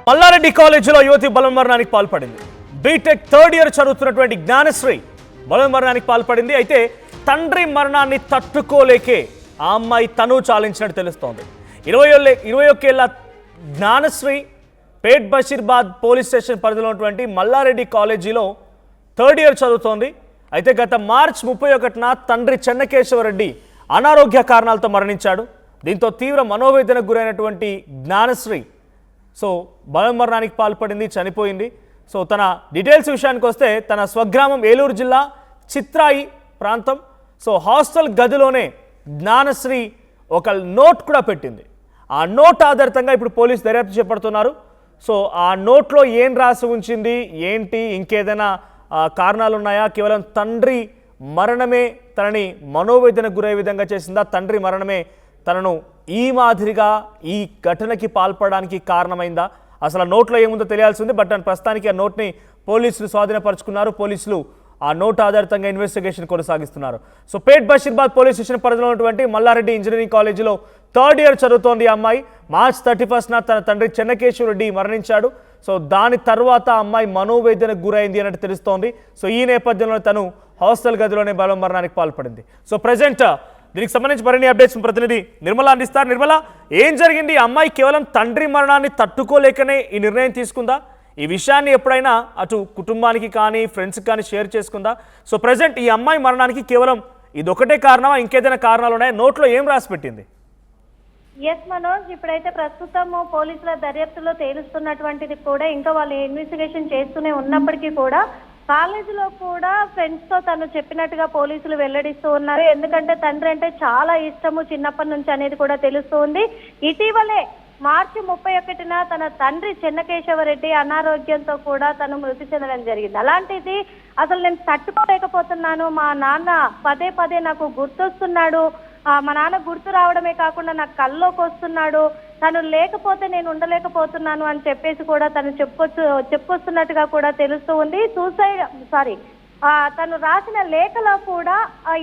మల్లారెడ్డి కాలేజీలో యువతి బలవన్మరణానికి పాల్పడింది. బీటెక్ థర్డ్ ఇయర్ చదువుతున్నటువంటి జ్ఞానశ్రీ బలవన్మరణానికి పాల్పడింది. అయితే తండ్రి మరణాన్ని తట్టుకోలేకే ఆ అమ్మాయి తను చాలించినట్టు తెలుస్తోంది. 21 ఏళ్ల జ్ఞానశ్రీ పేట్ బషీర్బాద్ పోలీస్ స్టేషన్ పరిధిలో ఉన్నటువంటి మల్లారెడ్డి కాలేజీలో థర్డ్ ఇయర్ చదువుతోంది. అయితే గత మార్చి 31న తండ్రి చెన్నకేశవరెడ్డి అనారోగ్య కారణాలతో మరణించాడు. దీంతో తీవ్ర మనోవేదనకు గురైనటువంటి జ్ఞానశ్రీ బలవన్మరణానికి పాల్పడింది, చనిపోయింది. తన డీటెయిల్స్ విషయానికి వస్తే తన స్వగ్రామం ఏలూరు జిల్లా చిత్రాయి ప్రాంతం. హాస్టల్ గదిలోనే జ్ఞానశ్రీ ఒక నోట్ కూడా పెట్టింది. ఆ నోట్ ఆధారితంగా ఇప్పుడు పోలీసు దర్యాప్తు చేపడుతున్నారు. ఆ నోట్లో ఏం రాసి ఉంచింది ఏంటి, ఇంకేదైనా కారణాలు ఉన్నాయా, కేవలం తండ్రి మరణమే తనని మనోవేదనకు గురయ్యే విధంగా చేసిందా, తండ్రి మరణమే తనను ఈ మాదిరిగా ఈ ఘటనకి పాల్పడడానికి కారణమైందా, అసలు ఆ నోట్లో ఏముందో తెలియాల్సింది. బట్ ప్రస్తుతానికి ఆ నోట్ని పోలీసులు స్వాధీనపరుచుకున్నారు. పోలీసులు ఆ నోట్ ఆధారితంగా ఇన్వెస్టిగేషన్ కొనసాగిస్తున్నారు. పేట్ బషీర్బాద్ పోలీస్ స్టేషన్ పరిధిలో ఉన్నటువంటి మల్లారెడ్డి ఇంజనీరింగ్ కాలేజీలో థర్డ్ ఇయర్ చదువుతోంది ఈ అమ్మాయి. మార్చి 31న తన తండ్రి చెన్నకేశవరెడ్డి మరణించాడు. దాని తర్వాత అమ్మాయి మనోవేదనకు గురైంది అన్నట్టు తెలుస్తోంది. ఈ నేపథ్యంలో తను హాస్టల్ గదిలోనే బలవన్మరణానికి పాల్పడింది. ప్రజెంట్ దీనికి సంబంధించి మరిన్ని అప్డేట్స్ ప్రతినిధి నిర్మల అందిస్తారు. నిర్మల, ఏం జరిగింది? అమ్మాయి కేవలం తండ్రి మరణాన్ని తట్టుకోలేకనే ఈ నిర్ణయం తీసుకుందా? ఈ విషయాన్ని ఎప్పుడైనా అటు కుటుంబానికి కానీ ఫ్రెండ్స్కి కానీ షేర్ చేసుకుందా? ప్రజెంట్ ఈ అమ్మాయి మరణానికి కేవలం ఇదొకటే కారణమా, ఇంకేదైనా కారణాలు ఉన్నాయా? నోట్లో ఏం రాసి పెట్టింది? ఎస్ మనోజ్, ఇప్పుడైతే ప్రస్తుతం పోలీసుల దర్యాప్తులో తేలుస్తున్నటువంటిది కూడా ఇంకా వాళ్ళు ఇన్వెస్టిగేషన్ చేస్తూనే ఉన్నప్పటికీ కూడా కాలేజీలో కూడా ఫ్రెండ్స్ తో తను చెప్పినట్టుగా పోలీసులు వెల్లడిస్తూ ఉన్నారు. ఎందుకంటే తండ్రి అంటే చాలా ఇష్టము చిన్నప్పటి నుంచి అనేది కూడా తెలుస్తుంది. ఇటీవలే మార్చి 31న తన తండ్రి చెన్నకేశవరెడ్డి అనారోగ్యంతో కూడా తను మృతి చెందడం జరిగింది. అలాంటిది అసలు నేను తట్టుకోలేకపోతున్నాను, మా నాన్న పదే పదే నాకు గుర్తొస్తున్నాడు, మా నాన్న గుర్తు రావడమే కాకుండా నాకు కల్లోకి వస్తున్నాడు, తను లేకపోతే నేను ఉండలేకపోతున్నాను అని చెప్పేసి కూడా తను చెప్పుకొస్తున్నట్టుగా కూడా తెలుస్తూ ఉంది. తను రాసిన లేఖలో కూడా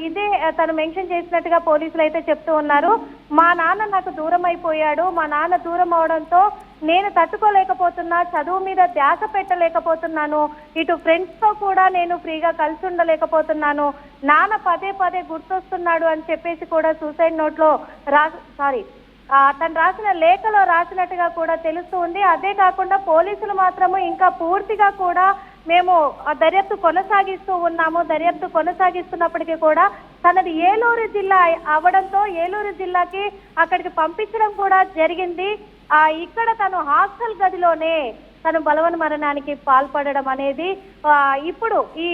ఇదే తను మెన్షన్ చేసినట్టుగా పోలీసులు అయితే చెప్తూ ఉన్నారు. మా నాన్న నాకు దూరం అయిపోయాడు, మా నాన్న దూరం అవడంతో నేను తట్టుకోలేకపోతున్నా, చదువు మీద ధ్యాస పెట్టలేకపోతున్నాను, ఇటు ఫ్రెండ్స్ తో కూడా నేను ఫ్రీగా కలిసి ఉండలేకపోతున్నాను, నాన్న పదే పదే గుర్తొస్తున్నాడు అని చెప్పేసి కూడా సూసైడ్ నోట్ లో తను రాసిన లేఖలో రాసినట్టుగా కూడా తెలుస్తూ ఉంది. అదే కాకుండా పోలీసులు మాత్రము ఇంకా పూర్తిగా కూడా మేము దర్యాప్తు కొనసాగిస్తూ ఉన్నాము, దర్యాప్తు కొనసాగిస్తున్నప్పటికీ కూడా తనది ఏలూరు జిల్లా అవడంతో ఏలూరు జిల్లాకి అక్కడికి పంపించడం కూడా జరిగింది. ఇక్కడ తను హాస్టల్ గదిలోనే తను బలవన్మరణానికి పాల్పడడం అనేది ఇప్పుడు ఈ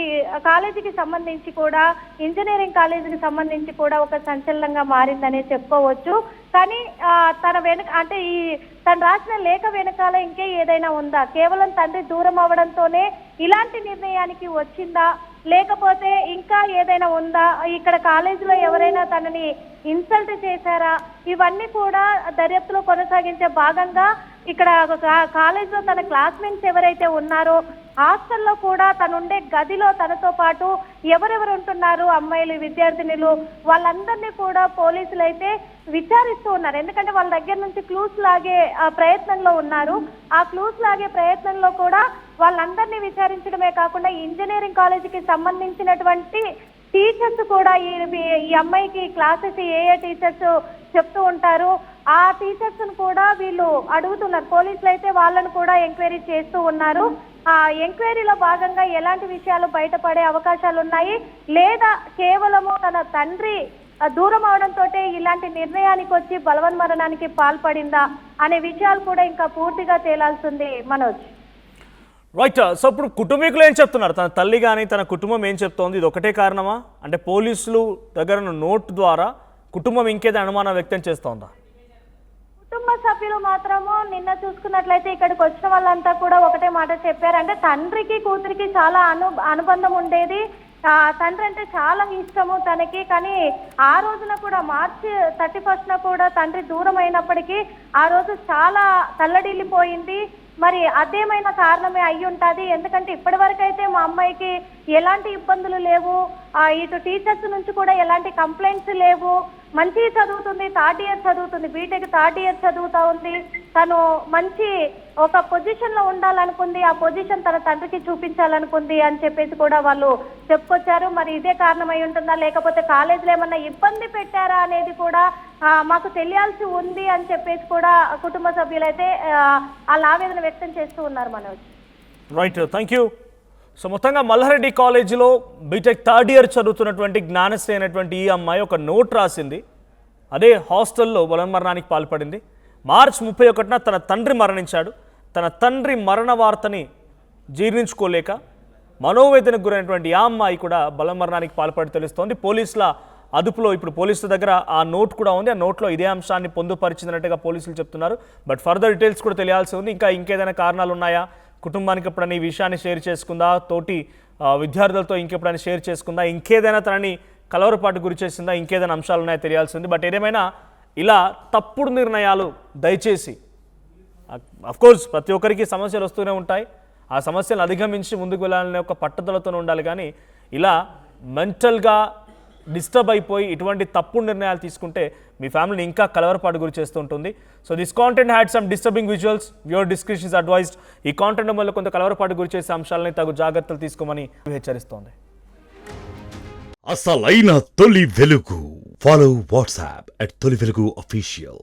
కాలేజీకి సంబంధించి కూడా ఇంజనీరింగ్ కాలేజీకి సంబంధించి కూడా ఒక సంచలనంగా మారిందనే చెప్పుకోవచ్చు. కానీ తన వెనుక అంటే తను రాసిన లేఖ వెనకాల ఇంకే ఏదైనా ఉందా, కేవలం తండ్రి దూరం అవడంతోనే ఇలాంటి నిర్ణయానికి వచ్చిందా, లేకపోతే ఇంకా ఏదైనా ఉందా, ఇక్కడ కాలేజీలో ఎవరైనా తనని ఇన్సల్ట్ చేశారా, ఇవన్నీ కూడా దర్యాప్తులో కొనసాగించే భాగంగా ఇక్కడ కాలేజీలో తన క్లాస్మేట్స్ ఎవరైతే ఉన్నారో హాస్టల్లో కూడా తనుండే గదిలో తనతో పాటు ఎవరెవరు ఉంటున్నారు అమ్మాయిలు విద్యార్థినులు వాళ్ళందరినీ కూడా పోలీసులు అయితే విచారిస్తూ ఉన్నారు. ఎందుకంటే వాళ్ళ దగ్గర నుంచి క్లూస్ లాగే ప్రయత్నంలో ఉన్నారు. ఆ క్లూస్ లాగే ప్రయత్నంలో కూడా వాళ్ళందరినీ విచారించడమే కాకుండా ఇంజనీరింగ్ కాలేజీకి సంబంధించినటువంటి టీచర్స్ కూడా ఈ అమ్మాయికి క్లాసెస్ ఏ టీచర్స్ చెప్తూ ఉంటారు, ఆ టీచర్స్ కూడా వీళ్ళు అడుగుతున్నారు. పోలీసులు అయితే వాళ్ళను కూడా ఎంక్వైరీ చేస్తూ ఉన్నారు. ఆ ఎంక్వైరీలో భాగంగా ఎలాంటి విషయాలు బయటపడే అవకాశాలు ఉన్నాయి, లేదా కేవలము తన తండ్రి దూరం అవడంతో ఇలాంటి నిర్ణయానికి వచ్చి బలవన్మరణానికి పాల్పడిందా అనే విషయాలు కూడా ఇంకా పూర్తిగా తేలాల్సింది మనోజ్. రైట్. ఇప్పుడు కుటుంబీకులు ఏం చెప్తున్నారు? తన తల్లి కానీ తన కుటుంబం ఏం చెప్తోంది? ఇది ఒకటే కారణమా, అంటే పోలీసులు దగ్గర నోట్ ద్వారా కుటుంబం ఇంకేదో అనుమానం వ్యక్తం చేస్తోందా? కుటుంబ సభ్యులు మాత్రము నిన్న చూసుకున్నట్లయితే ఇక్కడికి వచ్చిన వాళ్ళంతా కూడా ఒకటే మాట చెప్పారు. అంటే తండ్రికి కూతురికి చాలా అనుబంధం ఉండేది, తండ్రి అంటే చాలా ఇష్టము తనకి. కానీ ఆ రోజున కూడా మార్చి 31న కూడా తండ్రి దూరం అయినప్పటికీ ఆ రోజు చాలా తల్లడిల్లిపోయింది. మరి అదేమైనా కారణమే అయి ఉంటుంది. ఎందుకంటే ఇప్పటి వరకు అయితే మా అమ్మాయికి ఎలాంటి ఇబ్బందులు లేవు, ఇటు టీచర్స్ నుంచి కూడా ఎలాంటి కంప్లైంట్స్ లేవు. మంచి చదువుతుంది, థర్డ్ ఇయర్ చదువుతుంది, బీటెక్ థర్డ్ ఇయర్ చదువుతా ఉంది. తను మంచి ఒక పొజిషన్ లో ఉండాలనుకుంది, ఆ పొజిషన్ తన తండ్రికి చూపించాలనుకుంది అని చెప్పేసి కూడా వాళ్ళు చెప్పుకొచ్చారు. మరి ఇదే కారణమై ఉంటుందా, లేకపోతే కాలేజీలో ఏమన్నా ఇబ్బంది పెట్టారా అనేది కూడా మాకు తెలియాల్సి ఉంది అని చెప్పేసి కూడా కుటుంబ సభ్యులైతే వాళ్ళ ఆవేదన వ్యక్తం చేస్తూ ఉన్నారు. Manoj, right, thank you. So మొత్తంగా మల్లారెడ్డి కాలేజీలో బీటెక్ థర్డ్ ఇయర్ చదువుతున్నటువంటి జ్ఞానశ్రీ అయినటువంటి ఈ అమ్మాయి ఒక నోట్ రాసింది. అదే హాస్టల్లో బలవన్మరణానికి పాల్పడింది. మార్చి 31న తన తండ్రి మరణించాడు. తన తండ్రి మరణ వార్తని జీర్ణించుకోలేక మనోవేదనకు గురైనటువంటి ఆ అమ్మాయి కూడా బలవన్మరణానికి పాల్పడి తెలుస్తోంది. పోలీసుల అదుపులో ఇప్పుడు పోలీసుల దగ్గర ఆ నోట్ కూడా ఉంది. ఆ నోట్లో ఇదే అంశాన్ని పొందుపరిచినట్టుగా పోలీసులు చెప్తున్నారు. బట్ ఫర్దర్ డీటెయిల్స్ కూడా తెలియాల్సి ఉంది. ఇంకేదైనా కారణాలు ఉన్నాయా, కుటుంబానికి ఎప్పుడైనా ఈ విషయాన్ని షేర్ చేసుకుందా, తోటి విద్యార్థులతో ఇంకెప్పుడైనా షేర్ చేసుకుందా, ఇంకేదైనా తనని కలవరపాటు గురి చేసిందా, ఇంకేదైనా అంశాలు ఉన్నాయో తెలియాల్సి ఉంది. బట్ ఏదేమైనా ఇలా తప్పుడు నిర్ణయాలు దయచేసి, అఫ్కోర్స్ ప్రతి ఒక్కరికి సమస్యలు వస్తూనే ఉంటాయి. ఆ సమస్యలను అధిగమించి ముందుకు వెళ్ళాలనే ఒక పట్టుదలతోనే ఉండాలి. కానీ ఇలా మెంటల్గా డిస్టర్బ్ అయిపోయి ఇటువంటి తప్పుడు నిర్ణయాలు తీసుకుంటే మీ ఫ్యామిలీని ఇంకా కలవరపాటు గురి చేస్తుంటుంది. So this content had some disturbing visuals, viewer description is advised. ఈ కాంటెంట్ వల్ల కొంత కలవరపాటు గురి చేసే అంశాలని తగు జాగ్రత్తలు తీసుకోమని హెచ్చరిస్తోంది. అసలైన తొలి వెలుగు. ఫాలో వాట్సాప్ @తొలి వెలుగు official.